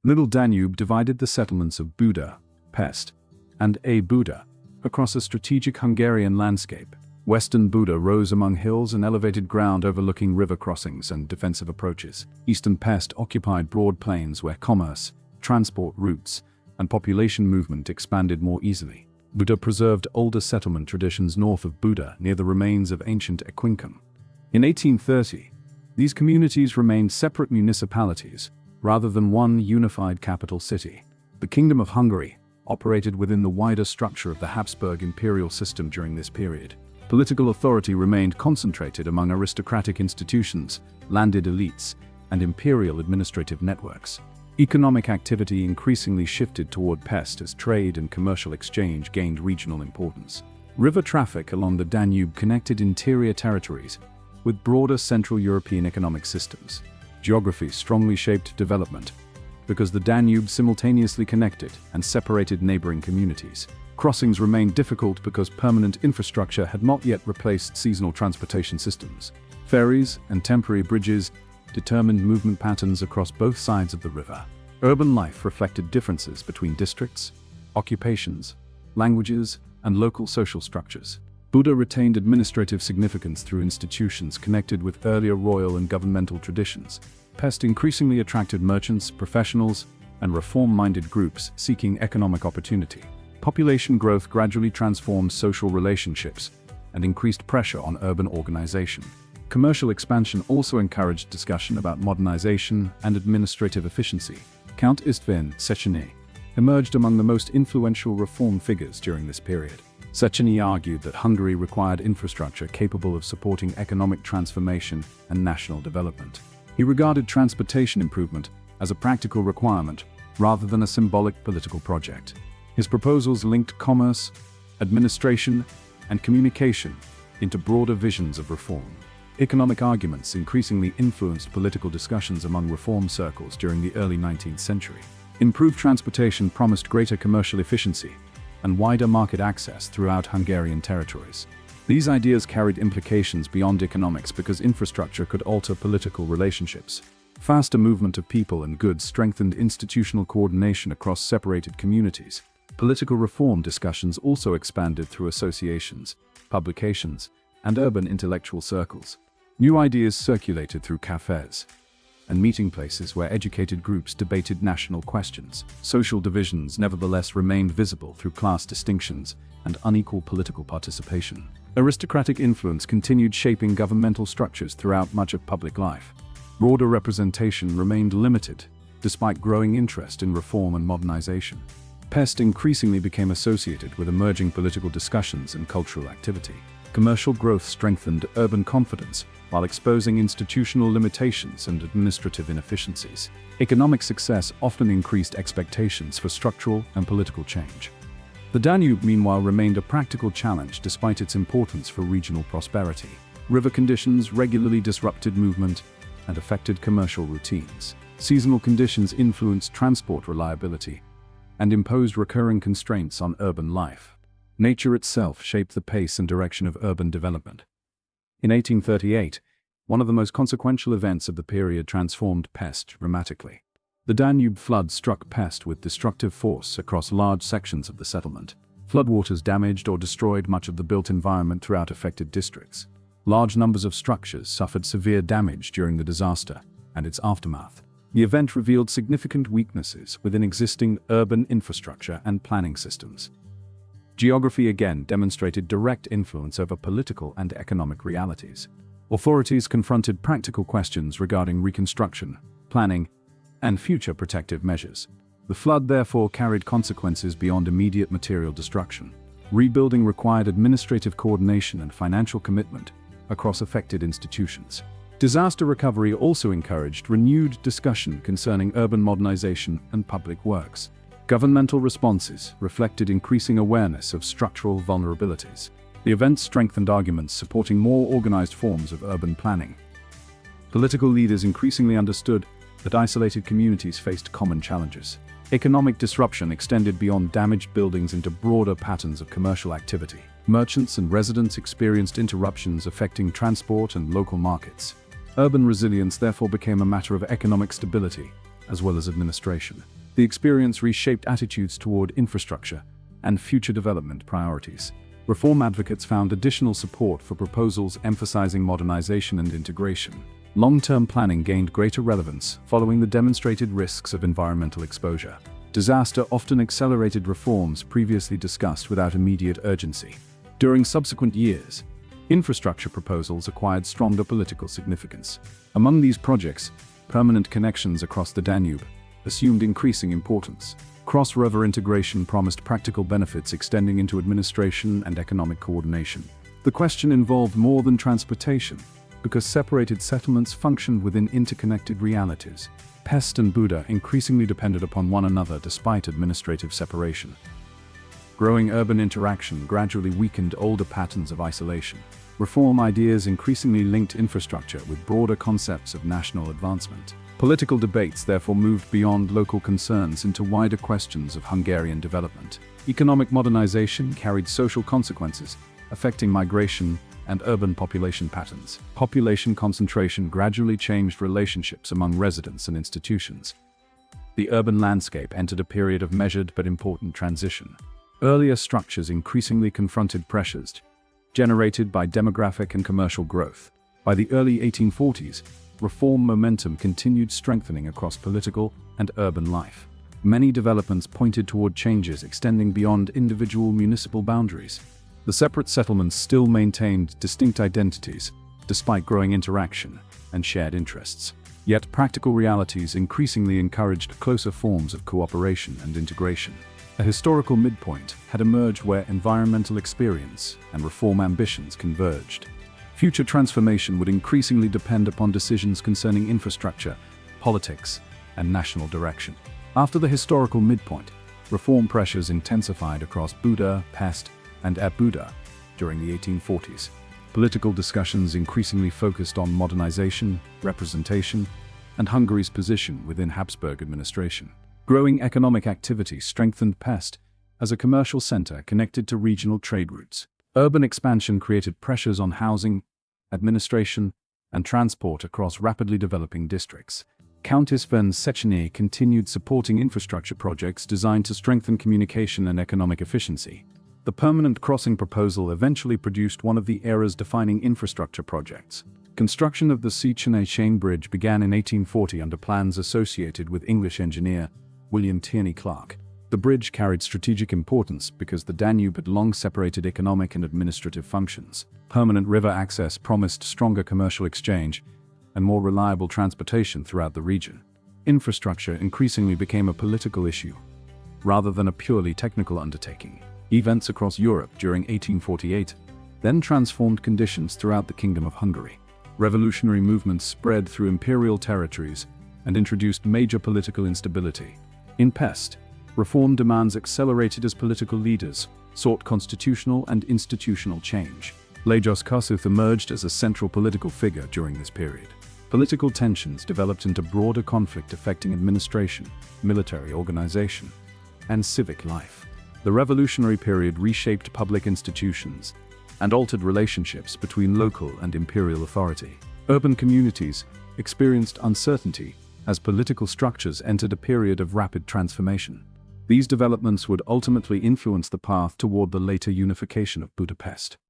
Little Danube divided the settlements of Buda, Pest, and Óbuda across a strategic Hungarian landscape. Western Buda rose among hills and elevated ground overlooking river crossings and defensive approaches. Eastern Pest occupied broad plains where commerce, transport routes, and population movement expanded more easily. Buda preserved older settlement traditions north of Buda near the remains of ancient Equincum. In 1830, these communities remained separate municipalities rather than one unified capital city. The Kingdom of Hungary operated within the wider structure of the Habsburg imperial system during this period. Political authority remained concentrated among aristocratic institutions, landed elites, and imperial administrative networks. Economic activity increasingly shifted toward Pest as trade and commercial exchange gained regional importance. River traffic along the Danube connected interior territories with broader Central European economic systems. Geography strongly shaped development because the Danube simultaneously connected and separated neighboring communities. Crossings remained difficult because permanent infrastructure had not yet replaced seasonal transportation systems. Ferries and temporary bridges determined movement patterns across both sides of the river. Urban life reflected differences between districts, occupations, languages, and local social structures. Buda retained administrative significance through institutions connected with earlier royal and governmental traditions. Pest increasingly attracted merchants, professionals, and reform-minded groups seeking economic opportunity. Population growth gradually transformed social relationships and increased pressure on urban organization. Commercial expansion also encouraged discussion about modernization and administrative efficiency. Count István Széchenyi emerged among the most influential reform figures during this period. Széchenyi argued that Hungary required infrastructure capable of supporting economic transformation and national development. He regarded transportation improvement as a practical requirement rather than a symbolic political project. His proposals linked commerce, administration, and communication into broader visions of reform. Economic arguments increasingly influenced political discussions among reform circles during the early 19th century. Improved transportation promised greater commercial efficiency and wider market access throughout Hungarian territories. These ideas carried implications beyond economics because infrastructure could alter political relationships. Faster movement of people and goods strengthened institutional coordination across separated communities. Political reform discussions also expanded through associations, publications, and urban intellectual circles. New ideas circulated through cafes and meeting places where educated groups debated national questions. Social divisions nevertheless remained visible through class distinctions and unequal political participation. Aristocratic influence continued shaping governmental structures throughout much of public life. Broader representation remained limited, despite growing interest in reform and modernization. Pest increasingly became associated with emerging political discussions and cultural activity. Commercial growth strengthened urban confidence while exposing institutional limitations and administrative inefficiencies. Economic success often increased expectations for structural and political change. The Danube, meanwhile, remained a practical challenge despite its importance for regional prosperity. River conditions regularly disrupted movement and affected commercial routines. Seasonal conditions influenced transport reliability and imposed recurring constraints on urban life. Nature itself shaped the pace and direction of urban development. In 1838, one of the most consequential events of the period transformed Pest dramatically. The Danube flood struck Pest with destructive force across large sections of the settlement. Floodwaters damaged or destroyed much of the built environment throughout affected districts. Large numbers of structures suffered severe damage during the disaster and its aftermath. The event revealed significant weaknesses within existing urban infrastructure and planning systems. Geography again demonstrated direct influence over political and economic realities. Authorities confronted practical questions regarding reconstruction, planning, and future protective measures. The flood therefore carried consequences beyond immediate material destruction. Rebuilding required administrative coordination and financial commitment across affected institutions. Disaster recovery also encouraged renewed discussion concerning urban modernization and public works. Governmental responses reflected increasing awareness of structural vulnerabilities. The event strengthened arguments supporting more organized forms of urban planning. Political leaders increasingly understood that isolated communities faced common challenges. Economic disruption extended beyond damaged buildings into broader patterns of commercial activity. Merchants and residents experienced interruptions affecting transport and local markets. Urban resilience therefore became a matter of economic stability as well as administration. The experience reshaped attitudes toward infrastructure and future development priorities. Reform advocates found additional support for proposals emphasizing modernization and integration. Long-term planning gained greater relevance following the demonstrated risks of environmental exposure. Disaster often accelerated reforms previously discussed without immediate urgency. During subsequent years, infrastructure proposals acquired stronger political significance. Among these projects, permanent connections across the Danube assumed increasing importance. Cross-river integration promised practical benefits extending into administration and economic coordination. The question involved more than transportation, because separated settlements functioned within interconnected realities. Pest and Buda increasingly depended upon one another despite administrative separation. Growing urban interaction gradually weakened older patterns of isolation. Reform ideas increasingly linked infrastructure with broader concepts of national advancement. Political debates therefore moved beyond local concerns into wider questions of Hungarian development. Economic modernization carried social consequences, affecting migration and urban population patterns. Population concentration gradually changed relationships among residents and institutions. The urban landscape entered a period of measured but important transition. Earlier structures increasingly confronted pressures generated by demographic and commercial growth. By the early 1840s, reform momentum continued strengthening across political and urban life. Many developments pointed toward changes extending beyond individual municipal boundaries. The separate settlements still maintained distinct identities, despite growing interaction and shared interests. Yet practical realities increasingly encouraged closer forms of cooperation and integration. A historical midpoint had emerged where environmental experience and reform ambitions converged. Future transformation would increasingly depend upon decisions concerning infrastructure, politics, and national direction. After the historical midpoint, reform pressures intensified across Buda, Pest, and Óbuda during the 1840s. Political discussions increasingly focused on modernization, representation, and Hungary's position within Habsburg administration. Growing economic activity strengthened Pest as a commercial center connected to regional trade routes. Urban expansion created pressures on housing, administration, and transport across rapidly developing districts. Countess von Széchenyi continued supporting infrastructure projects designed to strengthen communication and economic efficiency. The permanent crossing proposal eventually produced one of the era's defining infrastructure projects. Construction of the Széchenyi chain bridge began in 1840 under plans associated with English engineer William Tierney Clark. The bridge carried strategic importance because the Danube had long separated economic and administrative functions. Permanent river access promised stronger commercial exchange and more reliable transportation throughout the region. Infrastructure increasingly became a political issue, rather than a purely technical undertaking. Events across Europe during 1848 then transformed conditions throughout the Kingdom of Hungary. Revolutionary movements spread through imperial territories and introduced major political instability. In Pest, reform demands accelerated as political leaders sought constitutional and institutional change. Lajos Kossuth emerged as a central political figure during this period. Political tensions developed into broader conflict affecting administration, military organization, and civic life. The revolutionary period reshaped public institutions and altered relationships between local and imperial authority. Urban communities experienced uncertainty as political structures entered a period of rapid transformation. These developments would ultimately influence the path toward the later unification of Budapest.